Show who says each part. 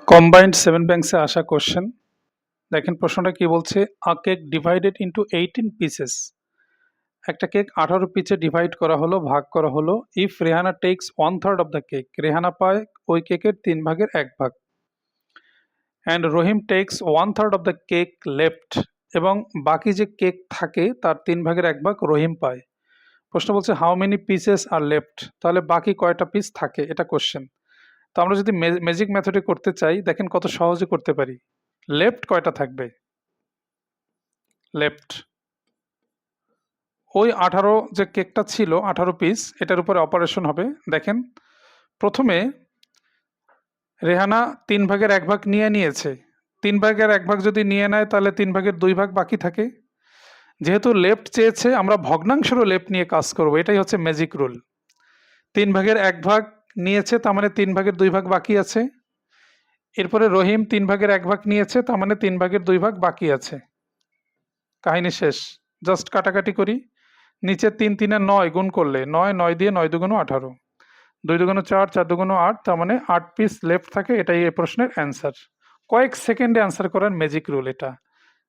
Speaker 1: Combined 7 ব্যাংকসে আসা question. দেখেন প্রশ্নটা কি বলছে, a cake divided into 18 pieces. একটা কেক 18 পিসে ডিভাইড করা হলো, ভাগ করা হলো। If Rehana takes 1/3 of the cake, Rehana পায় ওই কেকের 3 ভাগের 1 ভাগ। And Rahim takes 1/3 of the cake left, এবং বাকি যে কেক থাকে তার 3 ভাগের 1 ভাগ রহিম পায়। প্রশ্ন বলছে how many pieces are left, তাহলে বাকি কয়টা পিস থাকে, এটা কোশ্চেন। তো আমরা যদি ম্যাজিক মেথডে করতে চাই, দেখেন কত সহজে করতে পারি। লেফট কয়টা থাকবে, লেফট ওই 18 যে কেকটা ছিল 18 পিস, এটার উপরে অপারেশন হবে। দেখেন প্রথমে রেহানা 3 ভাগের 1 ভাগ নিয়েছে। 3 ভাগের 1 ভাগ যদি নিয়ে নেয় তাহলে 3 ভাগের 2 ভাগ বাকি থাকে। যেহেতু লেফট চেয়েছে, আমরা ভগ্নাংশেরও লেফট নিয়ে কাজ করব, এটাই হচ্ছে ম্যাজিক রুল। 3 ভাগের 1 ভাগ নিয়েছে, তার মানে 3 ভাগের 2 ভাগ বাকি আছে। এরপরে রহিম 3 ভাগের 1 ভাগ নিয়েছে, তার মানে 3 ভাগের 2 ভাগ বাকি আছে। কাহিনী শেষ। জাস্ট কাটাকাটি করি। নিচে 3 3 9 গুণ করলে 9 9 দিয়ে 9 দুগুণ 18, 2 দুগুণ 4 4 দুগুণ 8, তার মানে 8 পিস লেফট থাকে। এটাই এই প্রশ্নের অ্যান্সার। কয়েক সেকেন্ডে অ্যান্সার করার ম্যাজিক রুল এটা।